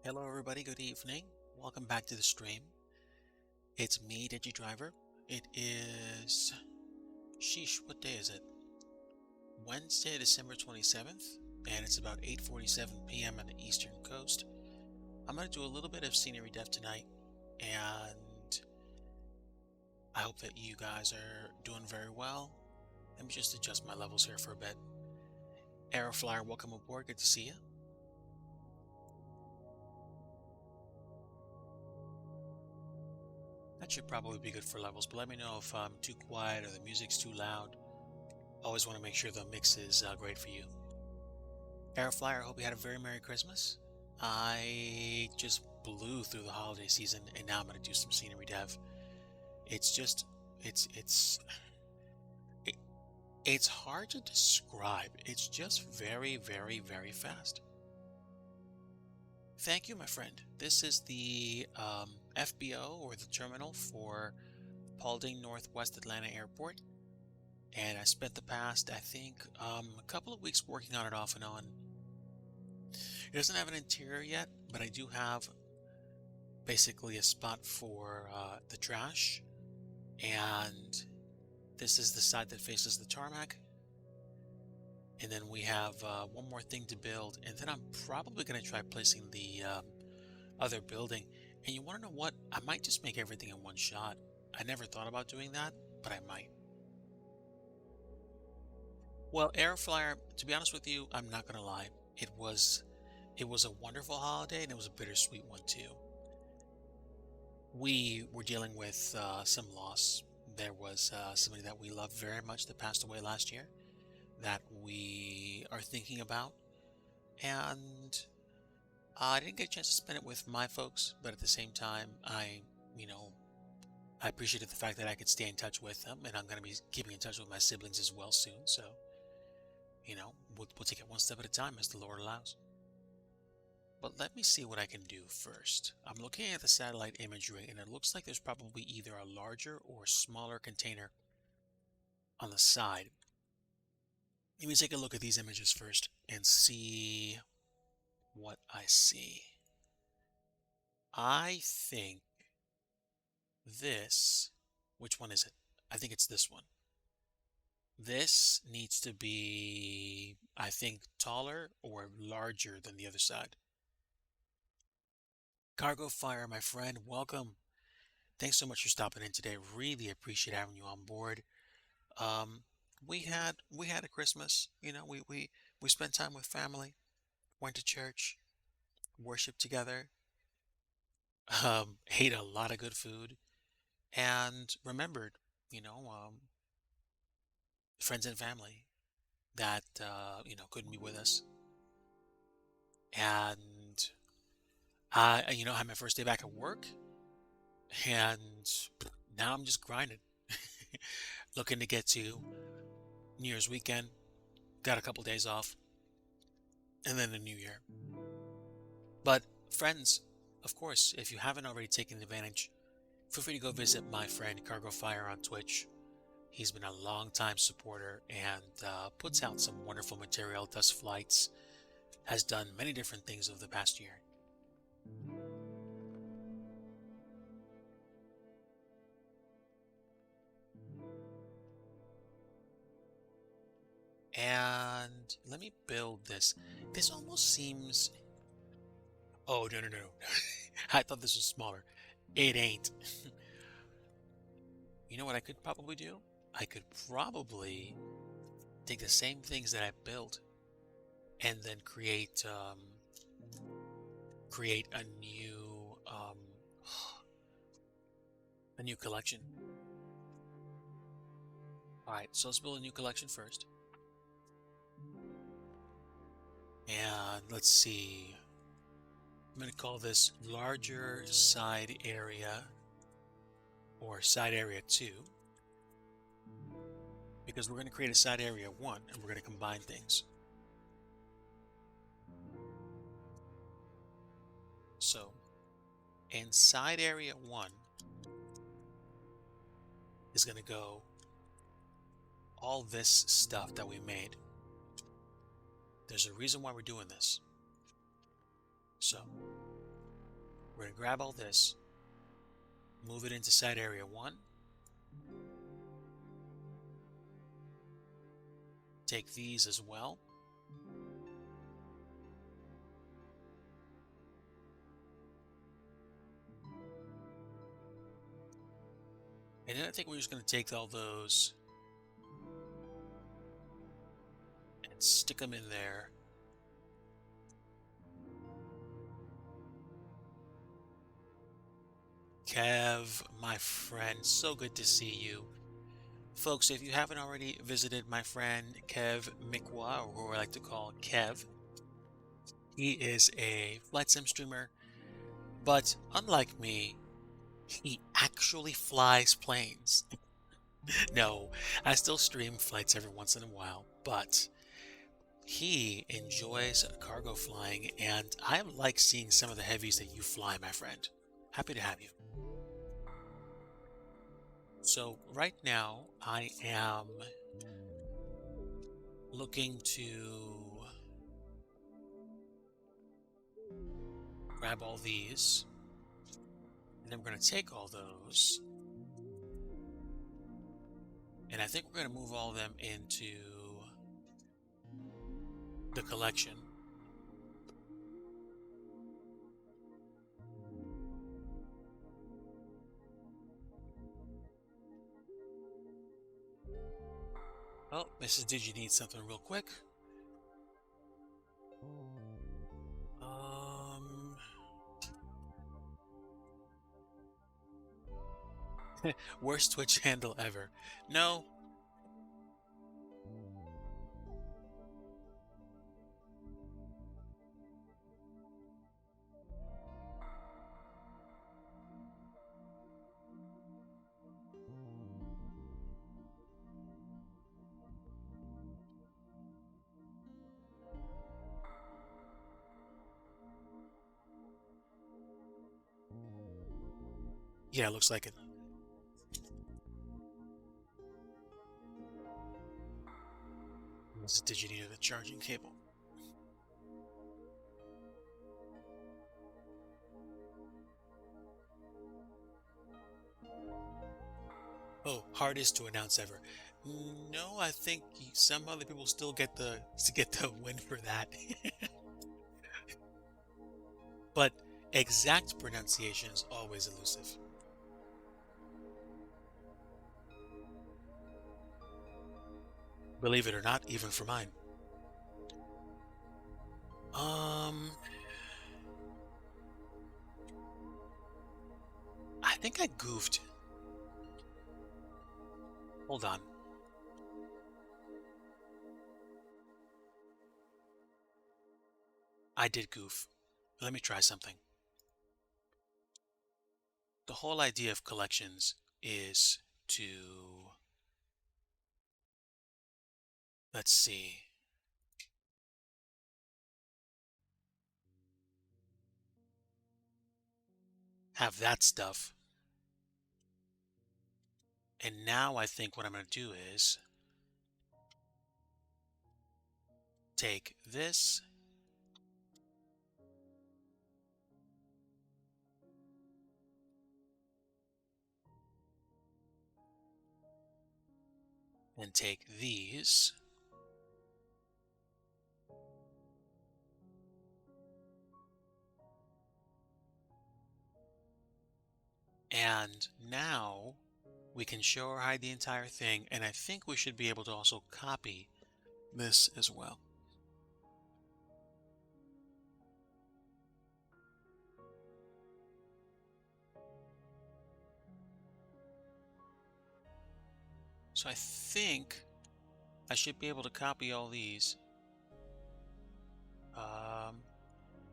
Hello, everybody. Good evening. Welcome back to the stream. It's me, DigiDriver. It is, sheesh, what day is it? Wednesday, December 27th, and it's about 8:47 p.m. on the Eastern Coast. I'm going to do a little bit of scenery dev tonight, and I hope that you guys are doing very well. Let me just adjust my levels here for a bit. Aeroflyer, welcome aboard. Good to see you. That should probably be good for levels, but let me know if I'm too quiet or the music's too loud. Always want to make sure the mix is great for you. Airflyer, I hope you had a very Merry Christmas. I just blew through the holiday season, and now I'm going to do some scenery dev. It's just, it's, it's, it, it's hard to describe. It's just very, very, very fast. Thank you, my friend. This is the FBO, or the terminal for Paulding Northwest Atlanta Airport. And I spent the past, I think, a couple of weeks working on it off and on. It doesn't have an interior yet, but I do have basically a spot for the trash. And this is the side that faces the tarmac. And then we have one more thing to build. And then I'm probably going to try placing the other building. And you want to know what? I might just make everything in one shot. I never thought about doing that, but I might. Well, Airflyer, to be honest with you, I'm not going to lie. It was a wonderful holiday, and it was a bittersweet one too. We were dealing with some loss. There was somebody that we loved very much that passed away last year that we are thinking about. And I didn't get a chance to spend it with my folks, but at the same time, I appreciated the fact that I could stay in touch with them, and I'm going to be keeping in touch with my siblings as well soon. So, we'll take it one step at a time as the Lord allows. But let me see what I can do first. I'm looking at the satellite imagery, and it looks like there's probably either a larger or smaller container on the side. Let me take a look at these images first and see what I see. I think this, which one is it? I think it's this one. This needs to be, I think, taller or larger than the other side. Cargo Fire, my friend, welcome. Thanks so much for stopping in today. Really appreciate having you on board. We had a Christmas. We spent time with family, went to church, worshiped together, ate a lot of good food, and remembered, friends and family that couldn't be with us. And I had my first day back at work, and now I'm just grinding, looking to get to New Year's weekend. Got a couple days off, and then the New Year. But friends, of course, if you haven't already taken advantage, feel free to go visit my friend Cargo Fire on Twitch. He's been a long-time supporter and puts out some wonderful material, does flights, has done many different things over the past year. And let me build this. This almost seems... Oh, no, no, no. I thought this was smaller. It ain't. You know what I could probably do? I could probably take the same things that I built and then create a new collection. All right, so let's build a new collection first. And let's see. I'm going to call this larger side area, or side area 2, because we're going to create a side area 1 and we're going to combine things. So inside area 1 is going to go all this stuff that we made. There's a reason why we're doing this. So We're going to grab all this, move it into side area 1, take these as well. And then I think we're just going to take all those and stick them in there. Kev, my friend, so good to see you. Folks, if you haven't already visited my friend Kev Mikwa, or who I like to call Kev, he is a flight sim streamer, but unlike me, he actually flies planes. No, I still stream flights every once in a while, but he enjoys cargo flying, and I like seeing some of the heavies that you fly, my friend. Happy to have you. So right now, I am looking to grab all these, and then we're going to take all those, and I think we're going to move all of them into the collection. Oh, Mrs. Did you need something real quick? Worst Twitch handle ever. No. Yeah, looks like it. Did you need a charging cable? Oh, hardest to announce ever. No, I think some other people still get the win for that. But exact pronunciation is always elusive. Believe it or not, even for mine. I think I goofed. Hold on. I did goof. Let me try something. The whole idea of collections is to, let's see, have that stuff. And now I think what I'm going to do is take this, and take these, and now we can show or hide the entire thing, and I think we should be able to also copy this as well. So I think I should be able to copy all these.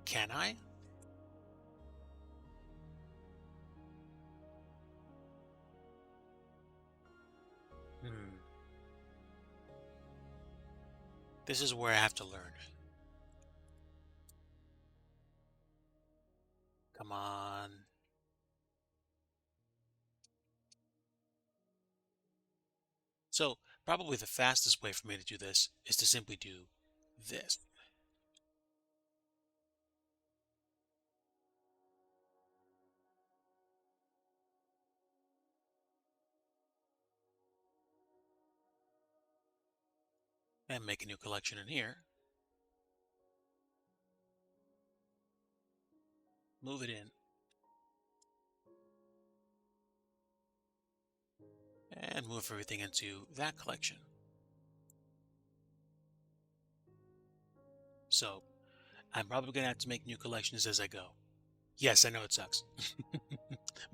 Can I? This is where I have to learn. Come on. So probably the fastest way for me to do this is to simply do this. and make a new collection in here. Move it in and move everything into that collection. So I'm probably going to have to make new collections as I go. Yes, I know it sucks.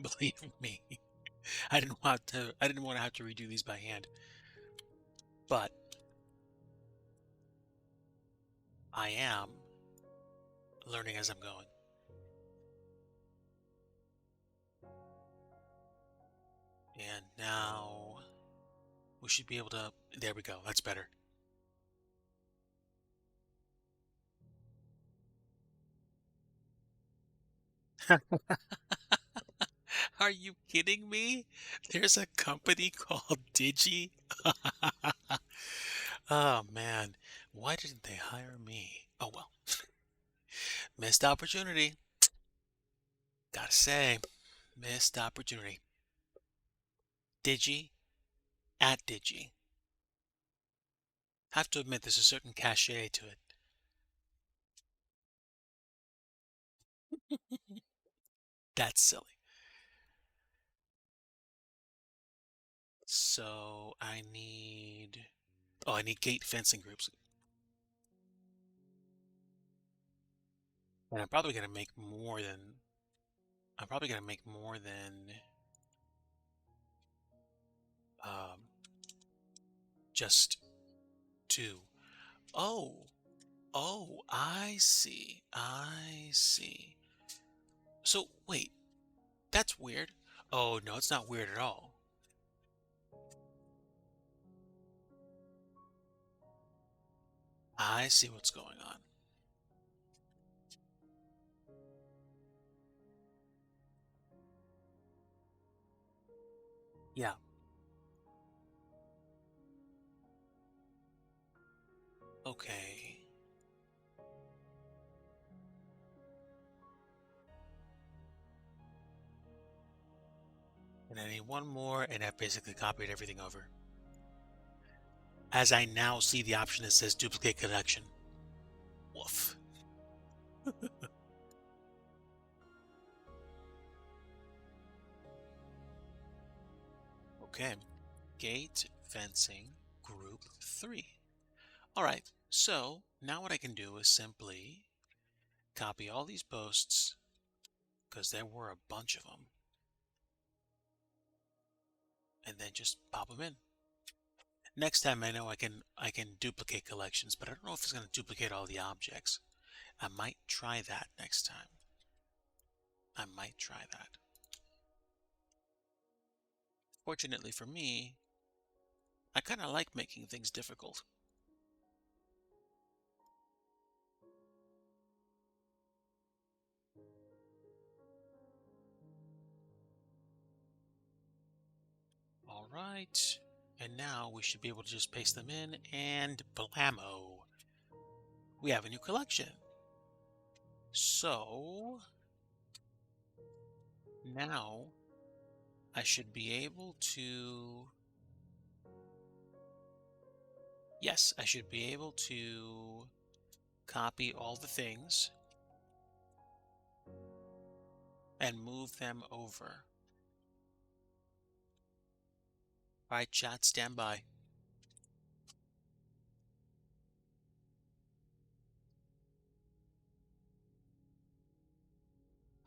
Believe me. I didn't want to have to redo these by hand. But I am learning as I'm going. And now we should be able to, there we go. That's better. Are you kidding me? There's a company called Digi. Oh man, why didn't they hire me? Oh well, missed opportunity. Gotta say, missed opportunity. Digi at Digi. Have to admit, there's a certain cachet to it. That's silly. So I need gate fencing groups. And I'm probably gonna make more than um, just two. Oh, oh, I see. I see. So wait, that's weird. Oh no, it's not weird at all. I see what's going on. Yeah. Okay. And I need one more, and I've basically copied everything over. As I now see the option that says duplicate collection. Woof. Okay. Gate fencing group 3. All right. So now what I can do is simply copy all these posts because there were a bunch of them, and then just pop them in. Next time I know I can duplicate collections, but I don't know if it's going to duplicate all the objects. I might try that next time. I might try that. Fortunately for me, I kind of like making things difficult. All right. And now we should be able to just paste them in and blammo. We have a new collection. So now I should be able to, yes, I should be able to copy all the things and move them over. All right, chat, stand by.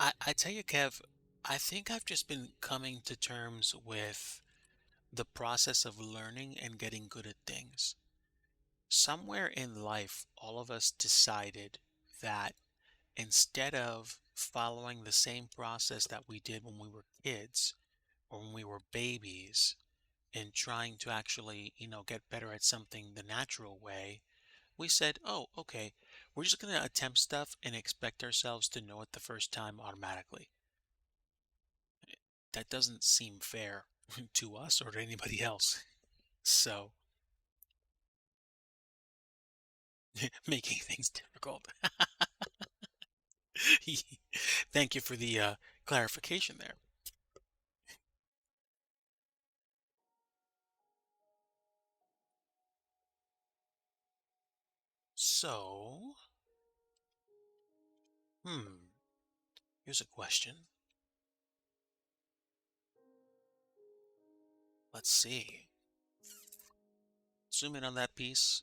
I tell you, Kev, I think I've just been coming to terms with the process of learning and getting good at things. Somewhere in life, all of us decided that instead of following the same process that we did when we were kids or when we were babies and trying to actually, get better at something the natural way, we said, oh, okay, we're just going to attempt stuff and expect ourselves to know it the first time automatically. That doesn't seem fair to us or to anybody else. So, making things difficult. Thank you for the clarification there. So, here's a question. Let's see. Zoom in on that piece.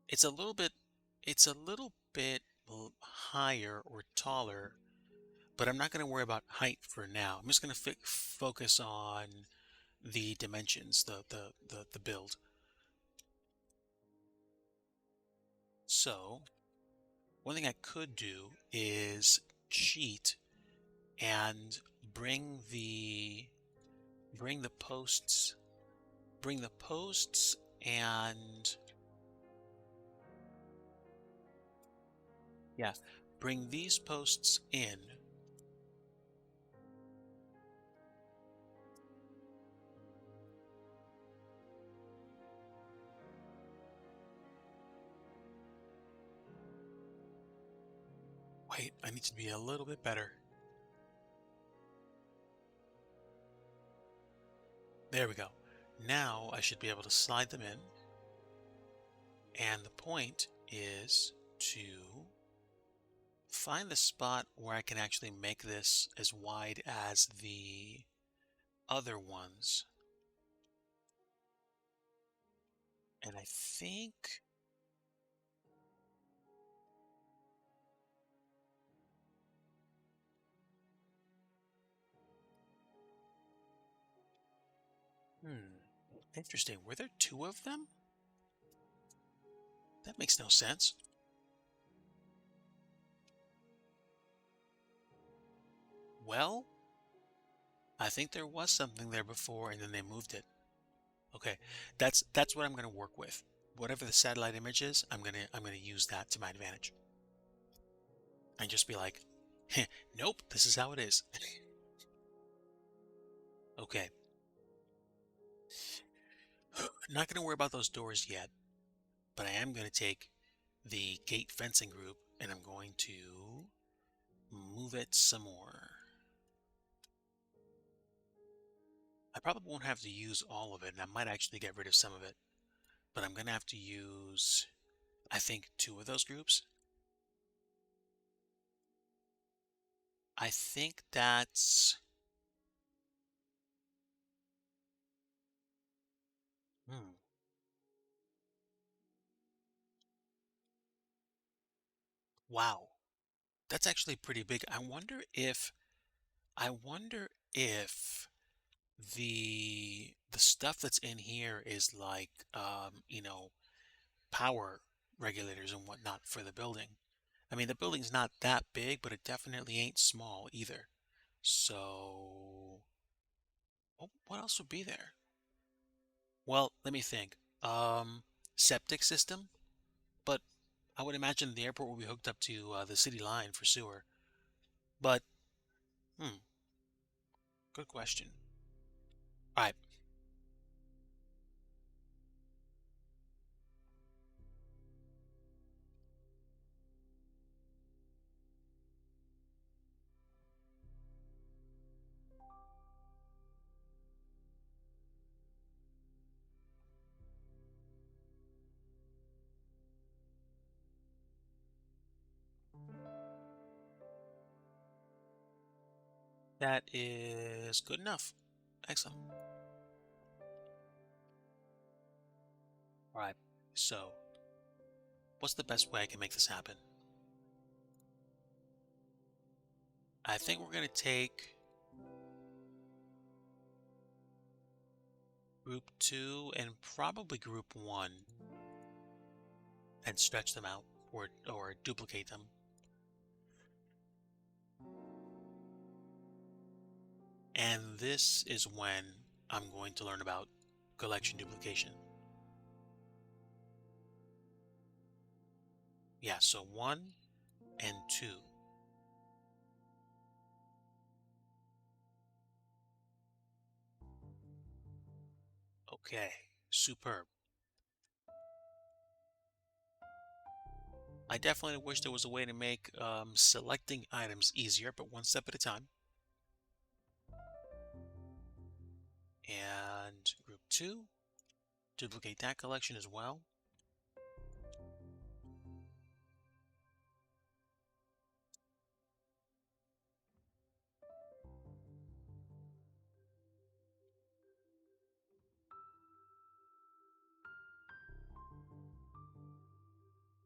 It's a little bit, it's a little bit higher or taller, but I'm not going to worry about height for now. I'm just going to focus on the dimensions, the build. So, one thing I could do is cheat and bring the bring the posts bring the posts and yeah, bring these posts in. Wait, I need to be a little bit better. There we go. Now I should be able to slide them in. And the point is to find the spot where I can actually make this as wide as the other ones. And I think interesting. Were there two of them? That makes no sense. Well, I think there was something there before and then they moved it. Okay, that's what I'm going to work with. Whatever the satellite image is, I'm gonna use that to my advantage. And just be like, nope, this is how it is. Okay. Not going to worry about those doors yet, but I am going to take the gate fencing group and I'm going to move it some more. I probably won't have to use all of it, and I might actually get rid of some of it. But I'm going to have to use, I think, two of those groups. I think that's... Wow. That's actually pretty big. I wonder if the stuff that's in here is like power regulators and whatnot for the building. I mean, the building's not that big, but it definitely ain't small either. So, what else would be there? Well, let me think. Septic system, but I would imagine the airport will be hooked up to the city line for sewer. But, hmm, good question. All right, that is good enough. Excellent. All right, so what's the best way I can make this happen? I think we're going to take group 2 and probably group 1 and stretch them out or duplicate them. And this is when I'm going to learn about collection duplication. Yeah, so 1 and 2. Okay, superb. I definitely wish there was a way to make selecting items easier, but one step at a time. And group 2. duplicate that collection as well.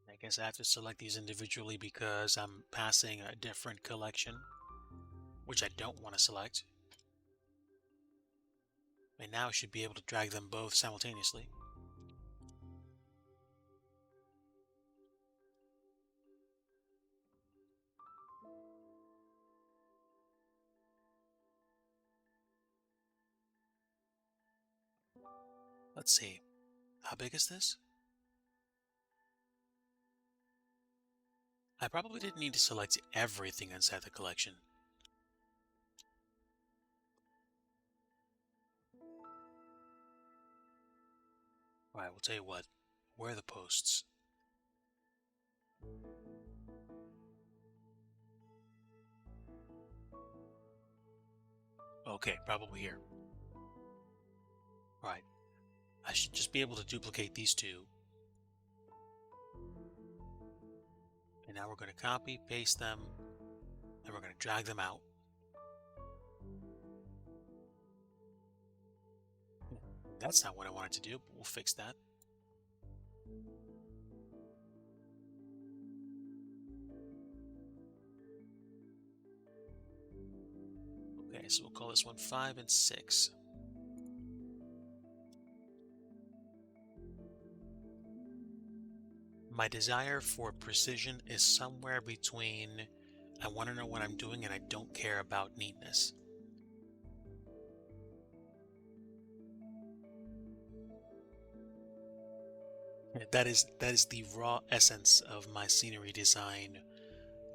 I guess I have to select these individually because I'm passing a different collection, which I don't want to select. And now I should be able to drag them both simultaneously. Let's see. How big is this? I probably didn't need to select everything inside the collection. Alright, we'll tell you what. Where are the posts? Okay, probably here. Alright. I should just be able to duplicate these two. And now we're going to copy, paste them, and we're going to drag them out. That's not what I wanted to do, but we'll fix that. Okay, so we'll call this one 5 and 6. My desire for precision is somewhere between I want to know what I'm doing and I don't care about neatness. That is the raw essence of my scenery design,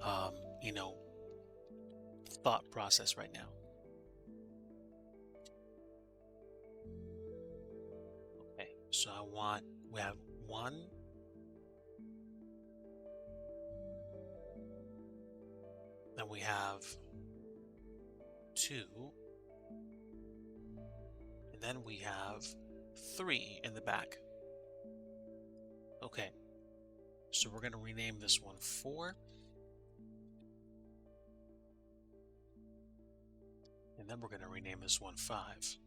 um, you know, thought process right now. Okay, so we have 1, then we have 2, and then we have 3 in the back. Okay, so we're going to rename this one 4. And then we're going to rename this one 5.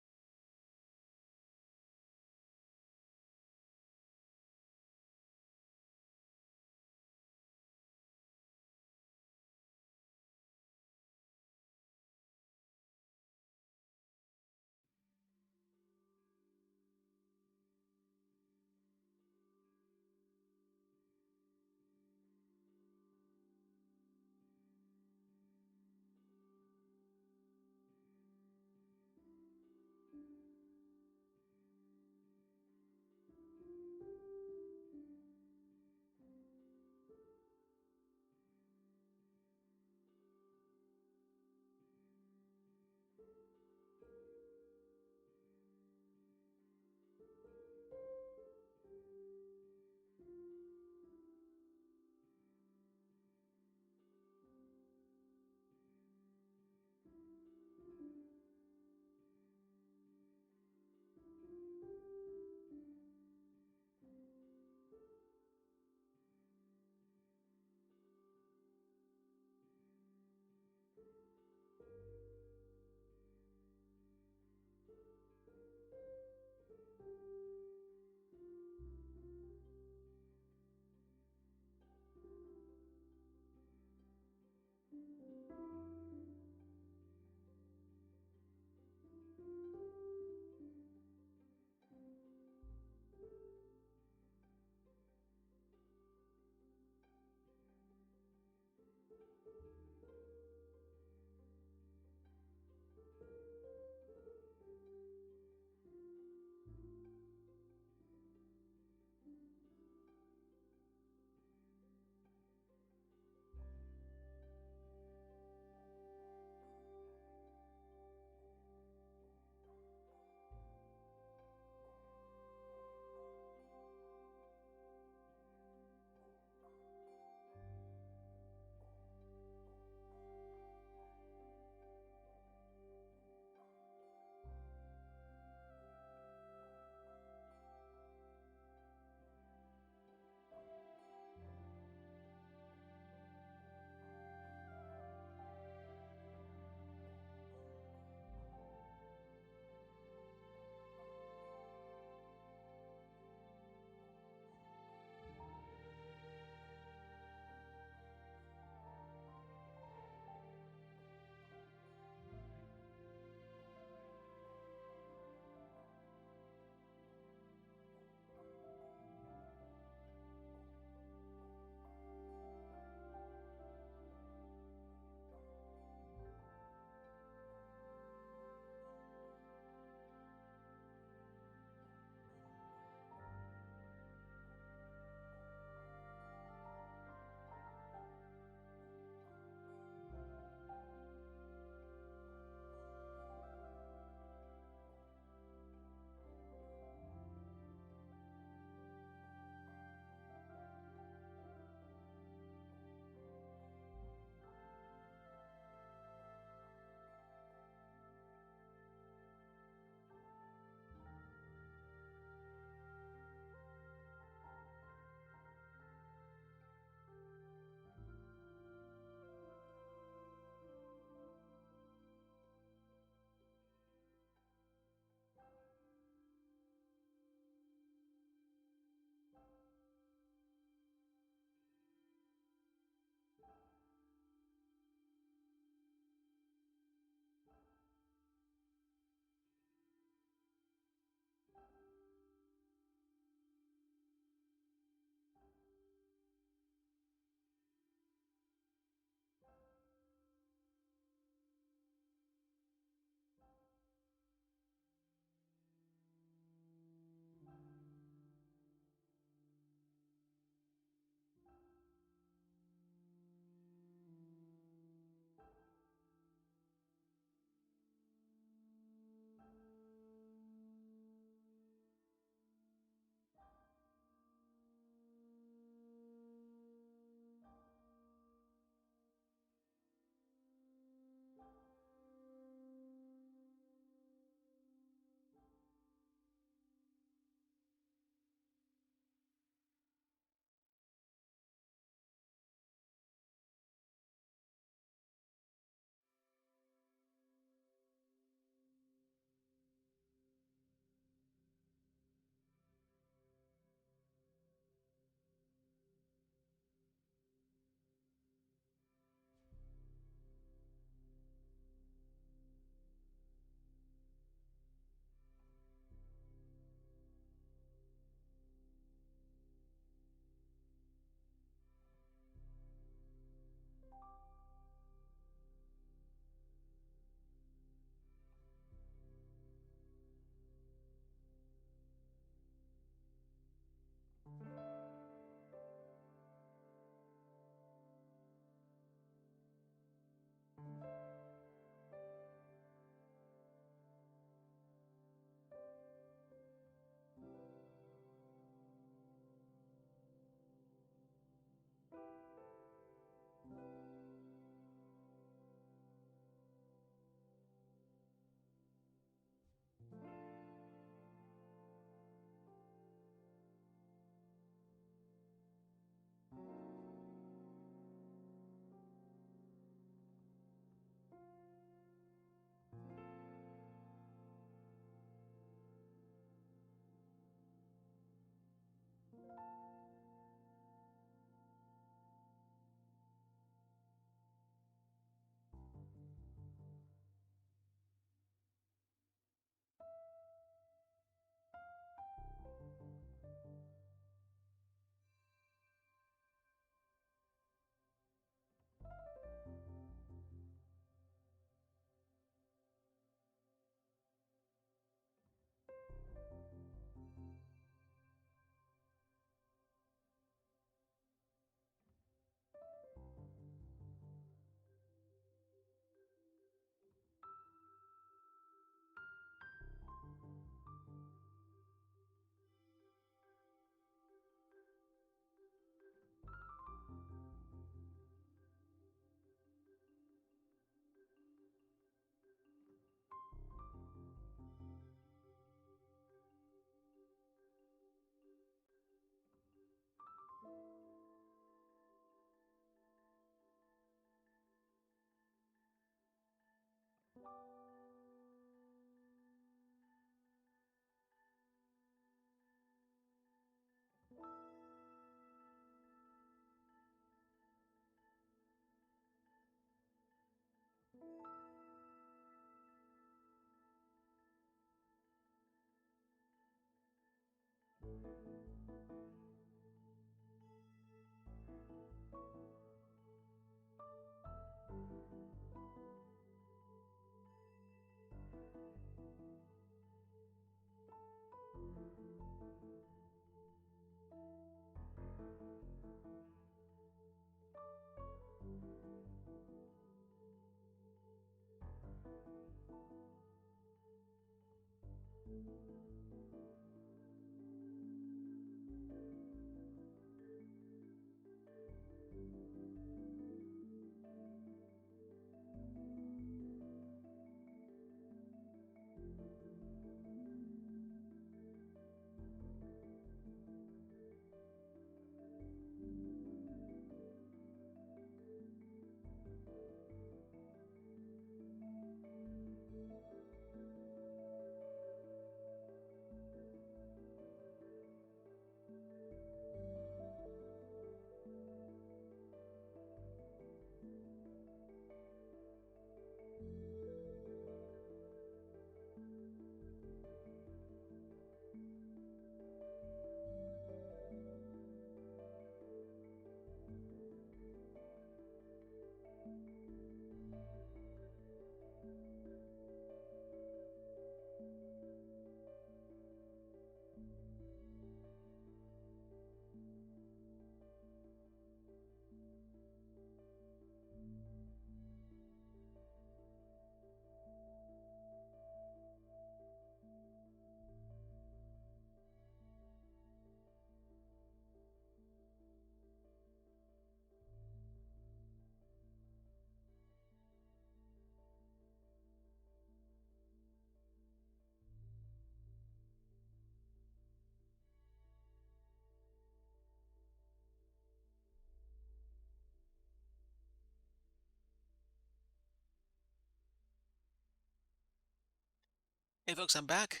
Hey folks, I'm back.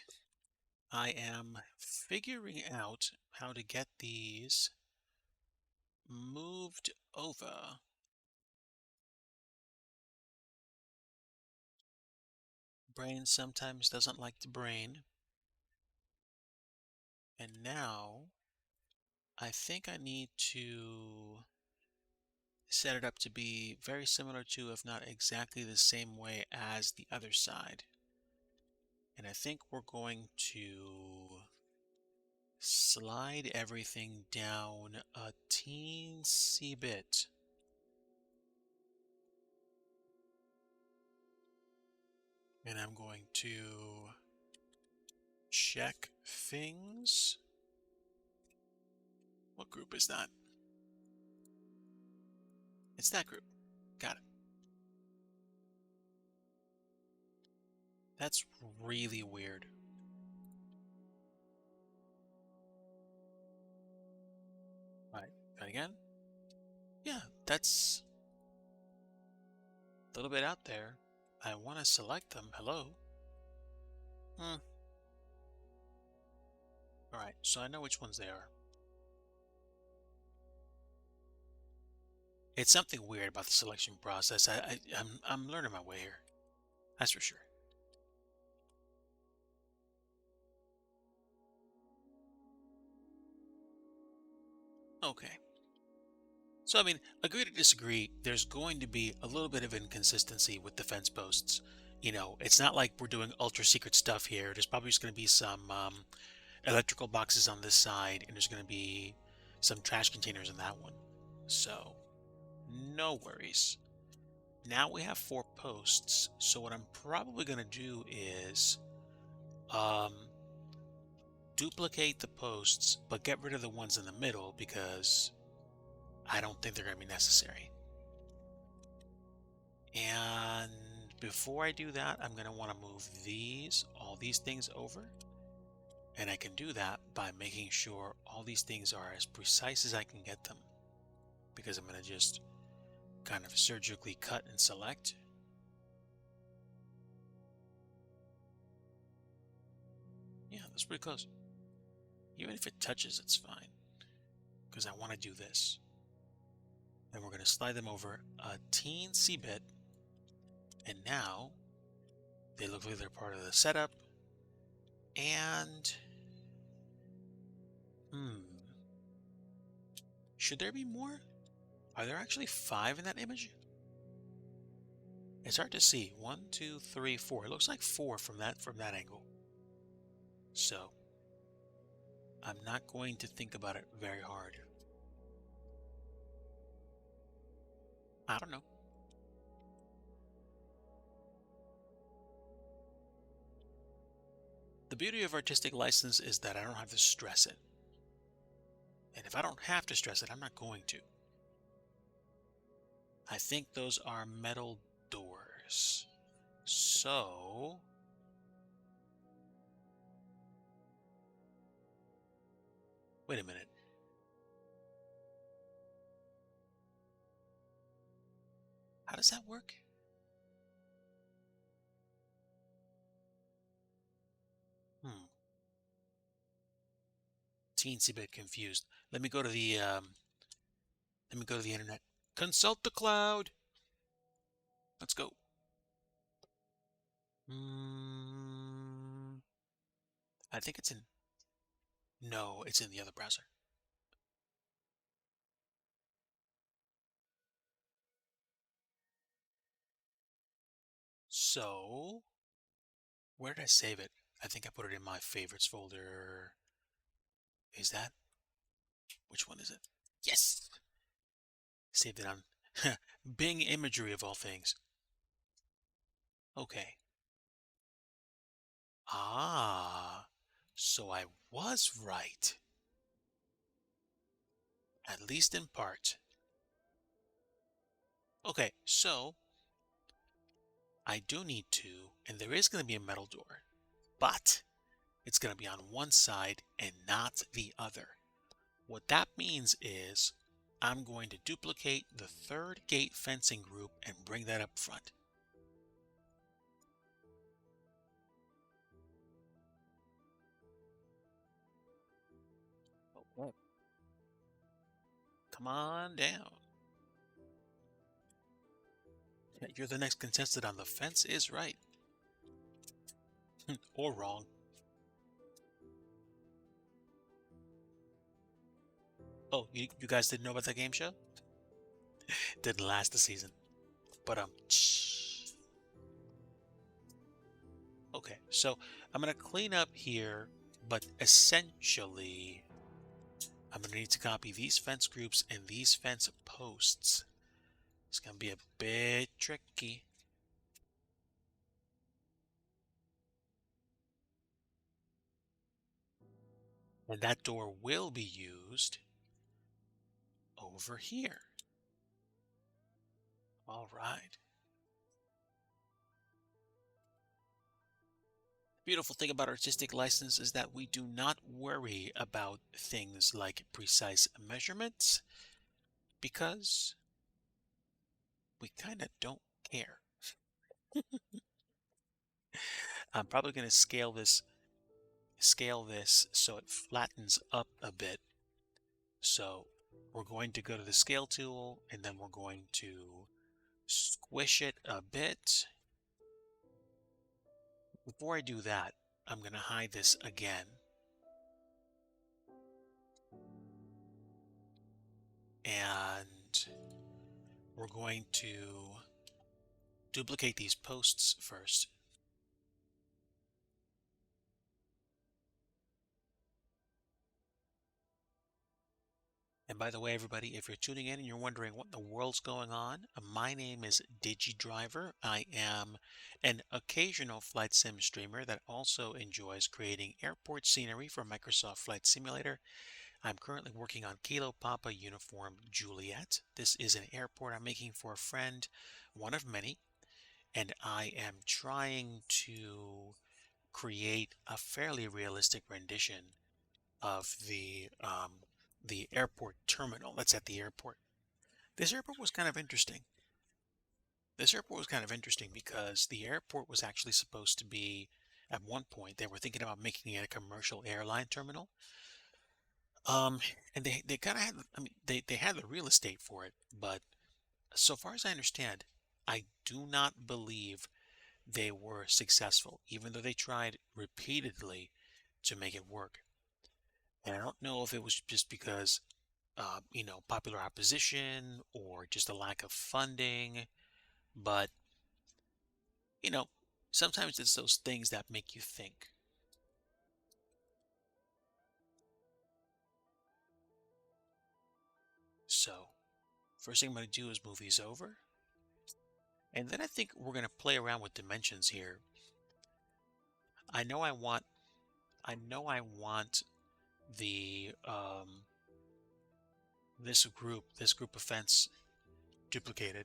I am figuring out how to get these moved over. Brain sometimes doesn't like the brain. And now I think I need to set it up to be very similar to, if not exactly the same way as the other side. And I think we're going to slide everything down a teensy bit. And I'm going to check things. What group is that? It's that group. Got it. That's really weird. All right, try it again. Yeah, that's a little bit out there. I want to select them. Hello. All right, so I know which ones they are. It's something weird about the selection process. I'm learning my way here. That's for sure. Okay. So, I mean, agree to disagree. There's going to be a little bit of inconsistency with the fence posts. You know, it's not like we're doing ultra secret stuff here. There's probably just going to be some electrical boxes on this side, and there's going to be some trash containers in that one. So, no worries. Now we have 4 posts. So what I'm probably going to do is um, duplicate the posts, but get rid of the ones in the middle because I don't think they're going to be necessary. And before I do that, I'm going to want to move all these things over. And I can do that by making sure all these things are as precise as I can get them. Because I'm going to just kind of surgically cut and select. Yeah, that's pretty close. Even if it touches, it's fine. Because I want to do this. Then we're going to slide them over a teensy bit. And now they look like they're part of the setup. And should there be more? Are there actually 5 in that image? It's hard to see. 1, 2, 3, 4. It looks like 4 from that angle. So I'm not going to think about it very hard. I don't know. The beauty of artistic license is that I don't have to stress it. And if I don't have to stress it, I'm not going to. I think those are metal doors. So, wait a minute. How does that work? Hmm. Teensy bit confused. Let me go to the internet. Consult the cloud. Let's go. I think it's in. No, it's in the other browser. So, where did I save it? I think I put it in my favorites folder. Is that? Which one is it? Yes! Saved it on Bing imagery of all things. Okay. Ah, so I was right. At least in part. Okay, so I do need to, and there is going to be a metal door, but it's going to be on one side and not the other. What that means is I'm going to duplicate the third gate fencing group and bring that up front. Okay. Come on down. You're the next contestant on The Fence is Right. Or wrong. Oh, you guys didn't know about that game show? Didn't last the season. But okay, so I'm gonna clean up here, but essentially I'm gonna need to copy these fence groups and these fence posts. It's gonna be a bit tricky. And that door will be used over here. All right. Beautiful thing about artistic license is that we do not worry about things like precise measurements because we kind of don't care. I'm probably going to scale this so it flattens up a bit. So we're going to go to the scale tool and then we're going to squish it a bit. Before I do that, I'm going to hide this again. And we're going to duplicate these posts first. And by the way, everybody, if you're tuning in and you're wondering what in the world's going on, my name is DigiDriver. I am an occasional flight sim streamer that also enjoys creating airport scenery for Microsoft Flight Simulator. I'm currently working on Kilo Papa Uniform Juliet. This is an airport I'm making for a friend, one of many, and I am trying to create a fairly realistic rendition of the airport terminal that's at the airport. This airport was kind of interesting. This airport was kind of interesting because the airport was actually supposed to be, at one point, they were thinking about making it a commercial airline terminal. And they kind of had, I mean, they had the real estate for it, but so far as I understand, I do not believe they were successful, even though they tried repeatedly to make it work. And I don't know if it was just because, popular opposition or just a lack of funding, but, you know, sometimes it's those things that make you think. So, first thing I'm going to do is move these over. And then I think we're going to play around with dimensions here. I know I want I know I want the this group of fence duplicated.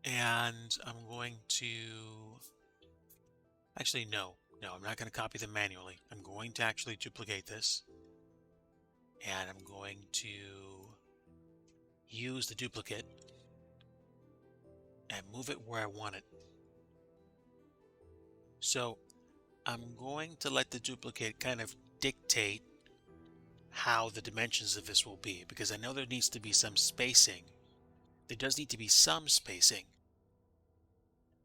And I'm going to actually no, I'm not going to copy them manually. I'm going to actually duplicate this, and I'm going to use the duplicate and move it where I want it. So I'm going to let the duplicate kind of dictate how the dimensions of this will be, because I know there needs to be some spacing. There does need to be some spacing.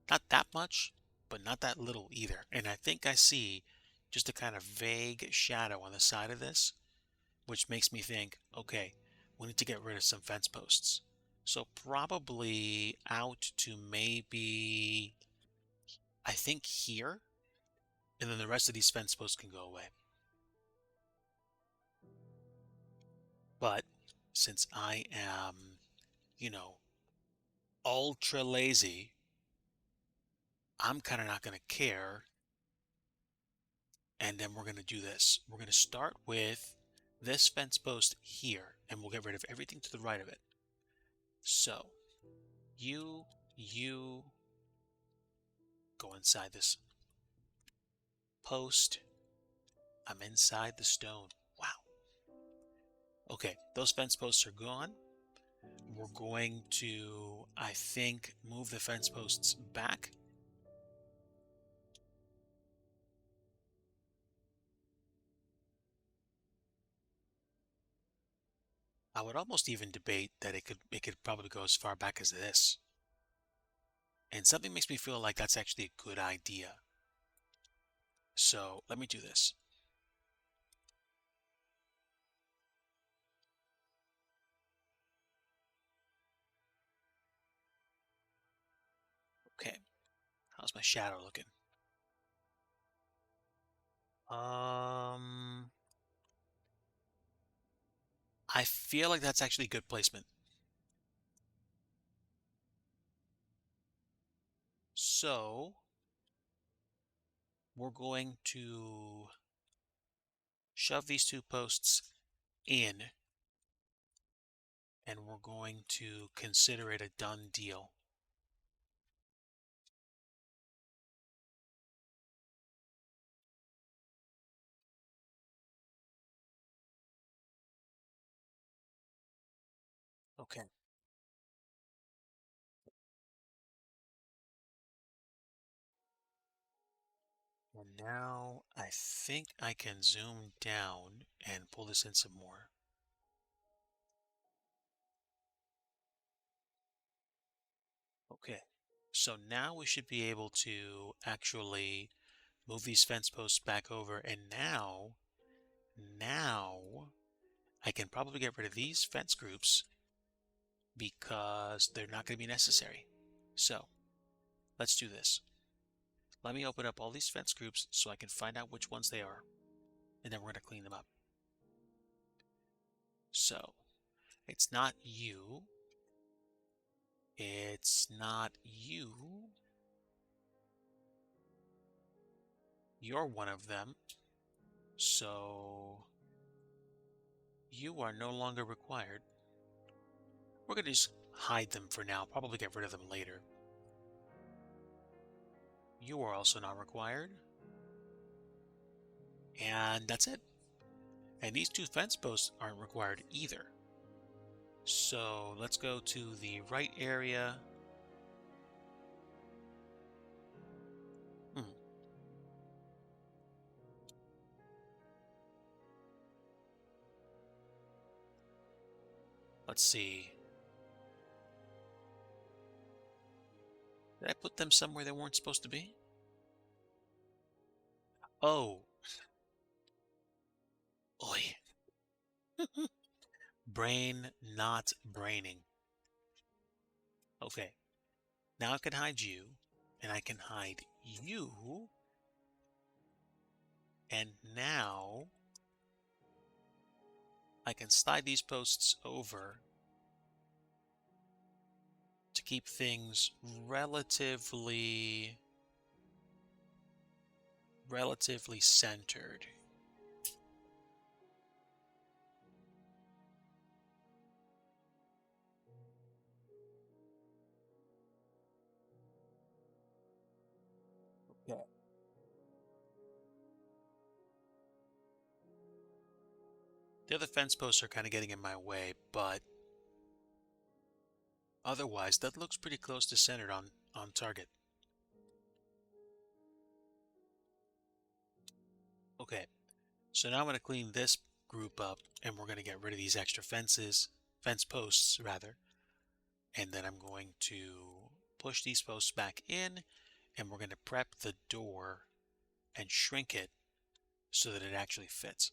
Not that much, but not that little either. And I think I see just a kind of vague shadow on the side of this, which makes me think, okay, we need to get rid of some fence posts. So probably out to maybe, I think here, and then the rest of these fence posts can go away. But since I am, you know, ultra lazy, I'm kind of not going to care. And then we're going to do this. We're going to start with this fence post here, and we'll get rid of everything to the right of it. So you go inside this post. I'm inside the stone. Wow. Okay, those fence posts are gone. We're going to, I think, move the fence posts back. I would almost even debate that it could probably go as far back as this. And something makes me feel like that's actually a good idea. So let me do this. Okay, how's my shadow looking? I feel like that's actually good placement. So we're going to shove these two posts in, and we're going to consider it a done deal. Okay. And now I think I can zoom down and pull this in some more. Okay. So now we should be able to actually move these fence posts back over, and now I can probably get rid of these fence groups because they're not going to be necessary. So let's do this. Let me open up all these fence groups so I can find out which ones they are, and then we're going to clean them up. So it's not you. It's not you. You're one of them. So you are no longer required. We're going to just hide them for now, probably get rid of them later. You are also not required. And that's it. And these two fence posts aren't required either. So let's go to the right area. Let's see. Did I put them somewhere they weren't supposed to be? Oh. Oi. Brain not braining. Okay. Now I can hide you, and I can hide you. And now I can slide these posts over to keep things relatively centered. Okay. The other fence posts are kind of getting in my way, but otherwise that looks pretty close to centered on target. Okay, so now I'm going to clean this group up, and we're going to get rid of these extra fence posts rather, and then I'm going to push these posts back in, and we're going to prep the door and shrink it so that it actually fits.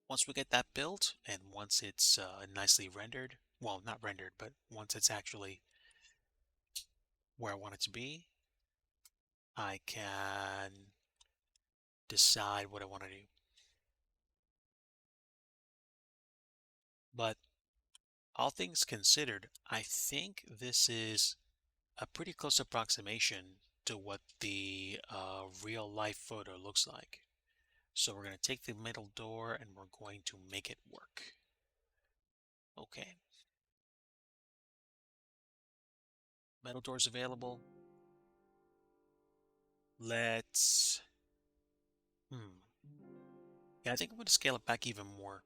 Once we get that built, and once it's nicely rendered, well, not rendered, but once it's actually where I want it to be, I can decide what I want to do. But all things considered, I think this is a pretty close approximation to what the real life photo looks like. So we're going to take the middle door and we're going to make it work. Okay. Metal doors available. Let's... Yeah, I think I'm going to scale it back even more.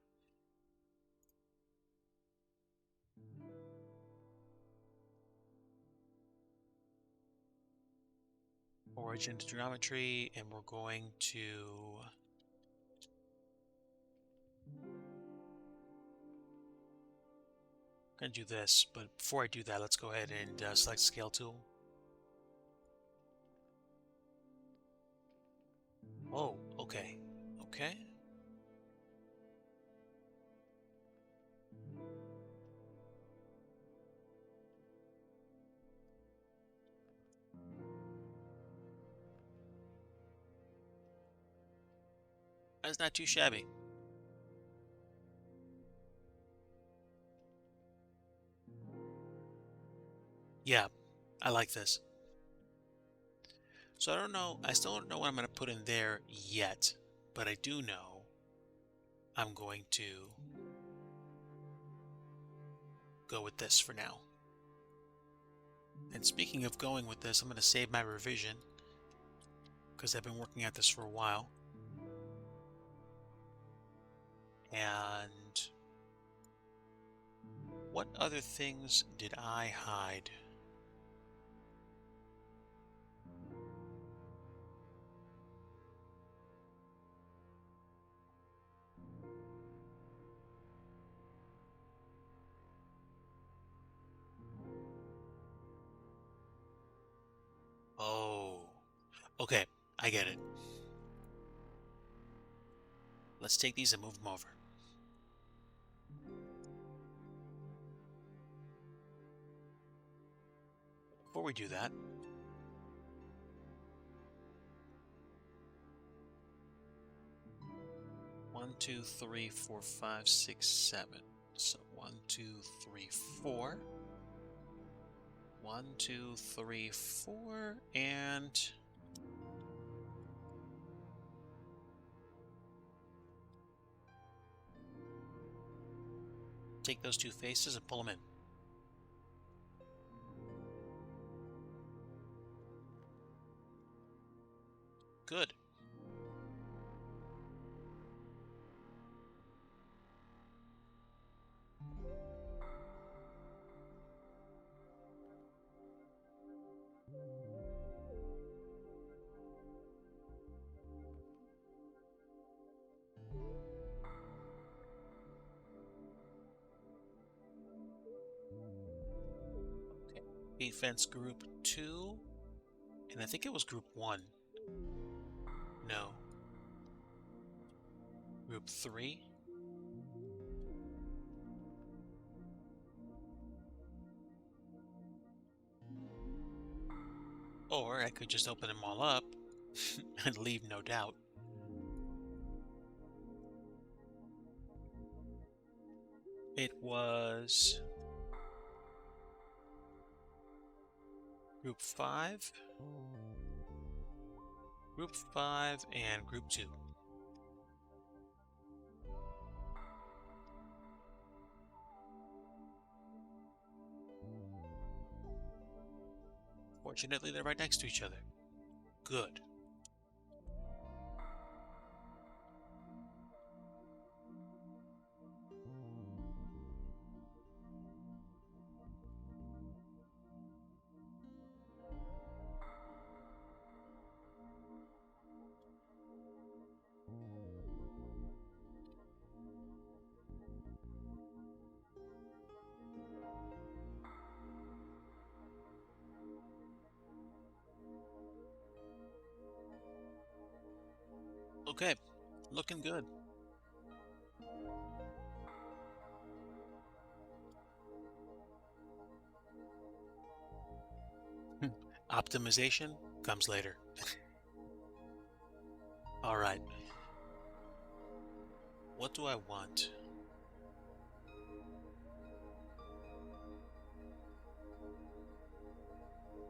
Origin to geometry, and we're going to... I'm going to do this, but before I do that, let's go ahead and select Scale Tool. Oh, okay. Okay. That's not too shabby. Yeah, I like this. So I don't know, I still don't know what I'm going to put in there yet, but I do know I'm going to go with this for now. And speaking of going with this, I'm going to save my revision because I've been working at this for a while. And what other things did I hide? Oh, okay, I get it. Let's take these and move them over. Before we do that, one, two, three, four, five, six, seven. So 1, 2, 3, 4. 1, 2, 3, 4, and take those two faces and pull them in. Good. Okay. Defense group 2, and I think it was group 1. No. Group 3. Or I could just open them all up and leave no doubt. It was group 5, and group 2. Fortunately, they're right next to each other. Good. Okay, looking good. Optimization comes later. All right. What do I want?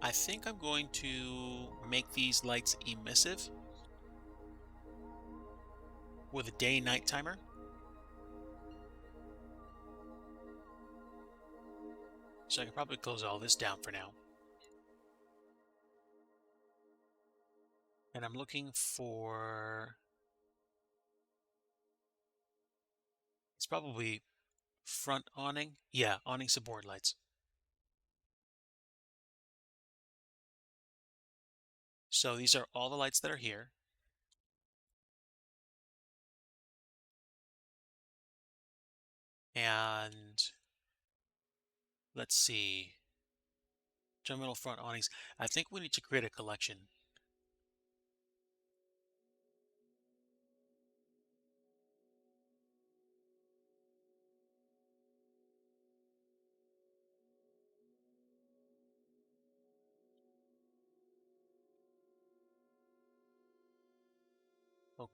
I think I'm going to make these lights emissive with a day-night timer. So I can probably close all this down for now. And I'm looking for... It's probably front awning. Yeah, awning support lights. So these are all the lights that are here. And let's see. Terminal front awnings. I think we need to create a collection.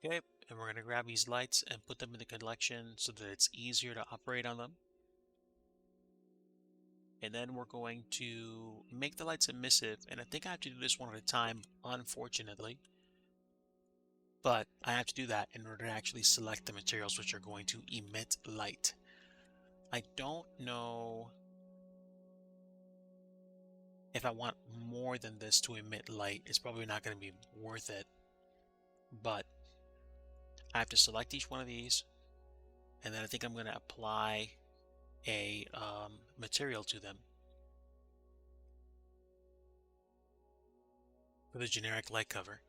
Okay, and we're going to grab these lights and put them in the collection so that it's easier to operate on them. And then we're going to make the lights emissive, and I think I have to do this one at a time, unfortunately. But I have to do that in order to actually select the materials which are going to emit light. I don't know if I want more than this to emit light. It's probably not going to be worth it. But I have to select each one of these, and then I think I'm going to apply a material to them for the generic light cover.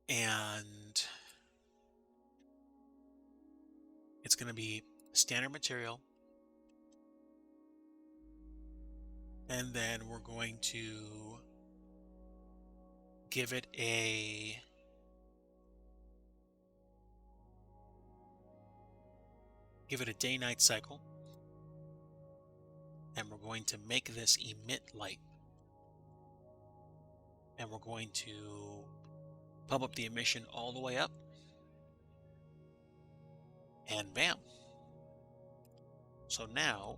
And it's going to be standard material. And then we're going to give it a day-night cycle. And we're going to make this emit light. And we're going to pump up the emission all the way up. And bam. So now,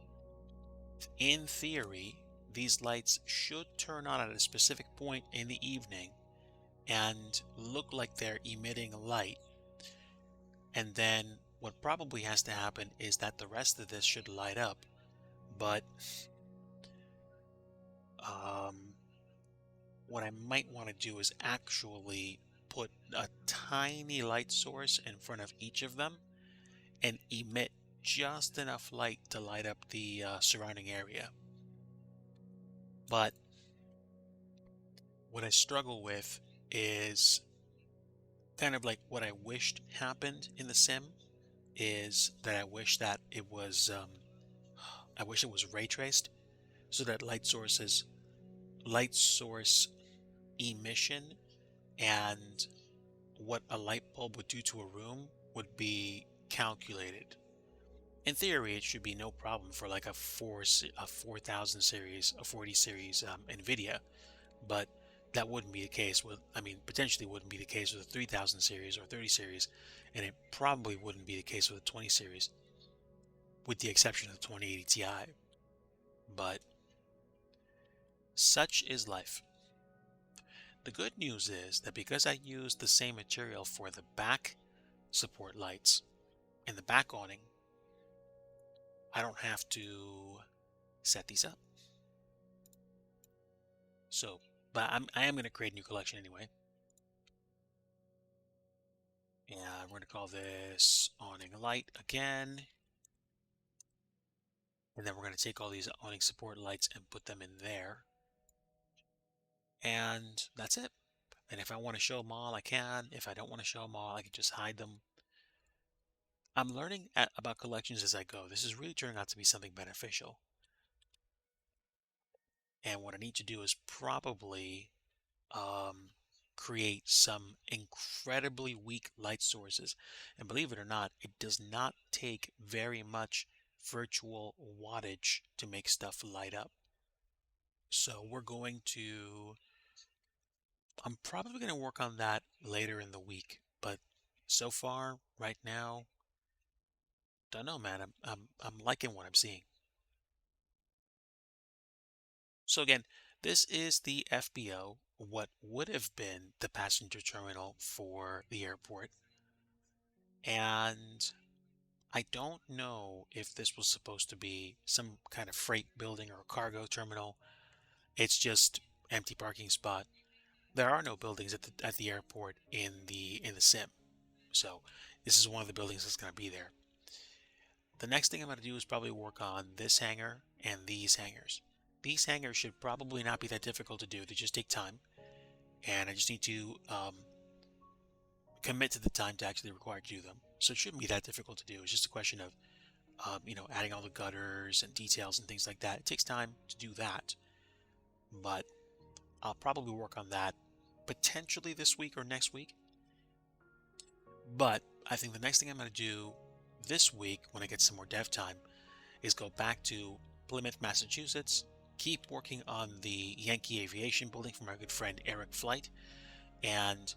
in theory, these lights should turn on at a specific point in the evening and look like they're emitting light. And then what probably has to happen is that the rest of this should light up. But what I might want to do is actually put a tiny light source in front of each of them and emit just enough light to light up the surrounding area. But what I struggle with is kind of like what I wished happened in the sim, is that I wish that it was ray traced, so that light source emission and what a light bulb would do to a room would be calculated. In theory, it should be no problem for like a 4000 series, a 40 series NVIDIA, but That wouldn't be the case with, I mean, potentially wouldn't be the case with a 3000 series or 30 series, and it probably wouldn't be the case with a 20 series, with the exception of the 2080 Ti. But such is life. The good news is that because I used the same material for the back support lights and the back awning, I don't have to set these up. So, but I am going to create a new collection anyway. And we're going to call this awning light again. And then we're going to take all these awning support lights and put them in there. And that's it. And if I want to show them all, I can. If I don't want to show them all, I can just hide them. I'm learning about collections as I go. This is really turning out to be something beneficial. And what I need to do is probably create some incredibly weak light sources. And believe it or not, it does not take very much virtual wattage to make stuff light up. So I'm probably going to work on that later in the week. But so far, right now, don't know, man. I'm liking what I'm seeing. So again, this is the FBO, what would have been the passenger terminal for the airport. And I don't know if this was supposed to be some kind of freight building or cargo terminal. It's just empty parking spot. There are no buildings at the airport in the sim. So this is one of the buildings that's going to be there. The next thing I'm going to do is probably work on this hangar and these hangars. These hangars should probably not be that difficult to do. They just take time. And I just need to commit to the time to actually require to do them. So it shouldn't be that difficult to do. It's just a question of adding all the gutters and details and things like that. It takes time to do that, but I'll probably work on that potentially this week or next week. But I think the next thing I'm going to do this week, when I get some more dev time, is go back to Plymouth, Massachusetts, keep working on the Yankee Aviation building for my good friend Eric Flight, and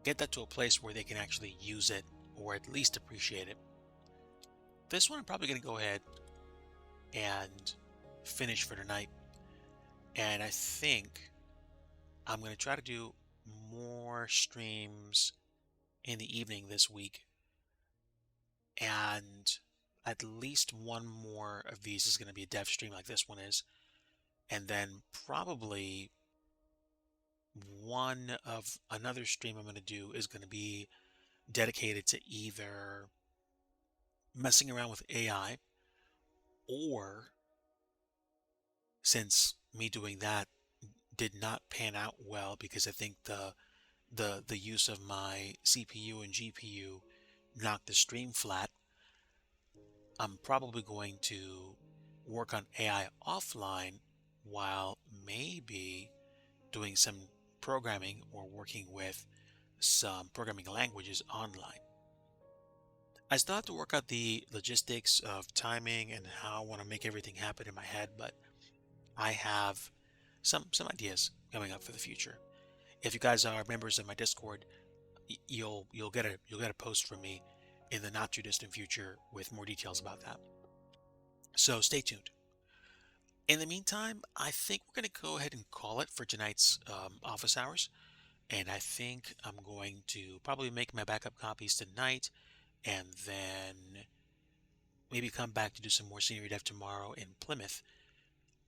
get that to a place where they can actually use it or at least appreciate it. This one I'm probably going to go ahead and finish for tonight. And I think I'm going to try to do more streams in the evening this week. And at least one more of these is going to be a dev stream like this one is. And then probably one of another stream I'm going to do is going to be dedicated to either messing around with AI, or since me doing that did not pan out well because I think the use of my CPU and GPU knocked the stream flat, I'm probably going to work on AI offline while maybe doing some programming or working with some programming languages online. I still have to work out the logistics of timing and how I want to make everything happen in my head, but I have some ideas coming up for the future. If you guys are members of my Discord, you'll get a post from me in the not too distant future with more details about that. So stay tuned. In the meantime, I think we're going to go ahead and call it for tonight's office hours. And I think I'm going to probably make my backup copies tonight and then maybe come back to do some more senior dev tomorrow in Plymouth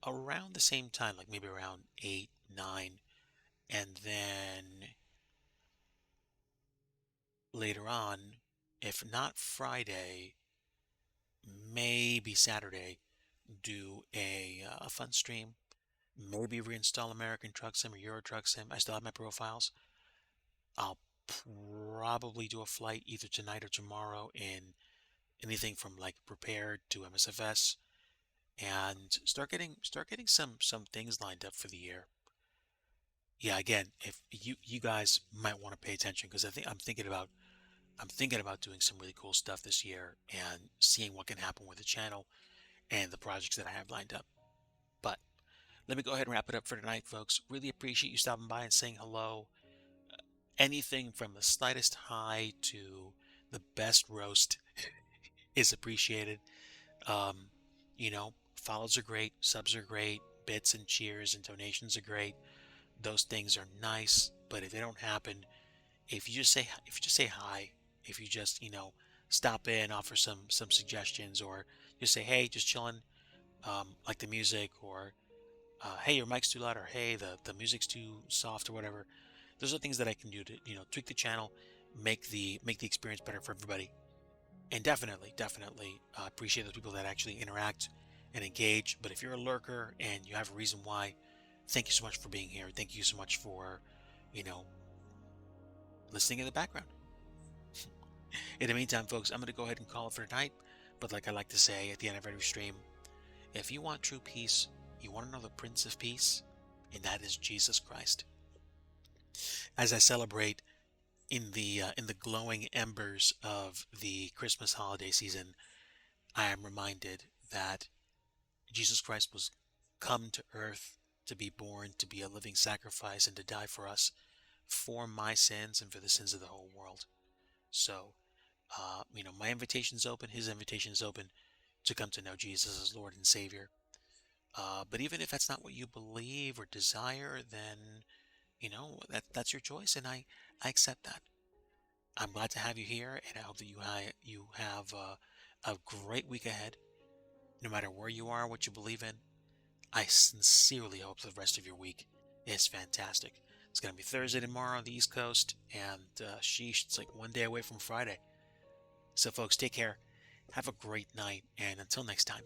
around the same time, like maybe around 8, 9, and then later on, if not Friday, maybe Saturday, do a fun stream. Maybe reinstall American Truck Sim or Euro Truck Sim. I still have my profiles. I'll probably do a flight either tonight or tomorrow in anything from like Prepared to MSFS, and start getting some things lined up for the year. Yeah, again, if you guys might want to pay attention, because I'm thinking about doing some really cool stuff this year and seeing what can happen with the channel and the projects that I have lined up. But let me go ahead and wrap it up for tonight, folks. Really appreciate you stopping by and saying hello. Anything from the slightest hi to the best roast is appreciated. Um, follows are great, subs are great, bits and cheers and donations are great. Those things are nice, but if they don't happen, if you just say hi, if you just stop in, offer some suggestions, or just say hey, just chilling, like the music, or hey, your mic's too loud, or hey, the music's too soft, or whatever. Those are things that I can do to tweak the channel, make the experience better for everybody. And definitely appreciate those people that actually interact and engage. But if you're a lurker and you have a reason why, thank you so much for being here. Thank you so much for you know listening in the background. In the meantime, folks, I'm going to go ahead and call it for tonight. But like I like to say at the end of every stream, if you want true peace, you want to know the Prince of Peace, and that is Jesus Christ. As I celebrate in the glowing embers of the Christmas holiday season, I am reminded that Jesus Christ was come to earth to be born, to be a living sacrifice, and to die for us, for my sins and for the sins of the whole world. So, my invitation is open. His invitation is open to come to know Jesus as Lord and Savior. But even if that's not what you believe or desire, then that's your choice, and I accept that. I'm glad to have you here, and I hope that you have a great week ahead. No matter where you are, what you believe in, I sincerely hope the rest of your week is fantastic. It's going to be Thursday tomorrow on the East Coast, and sheesh, it's like one day away from Friday. So, folks, take care. Have a great night, and until next time.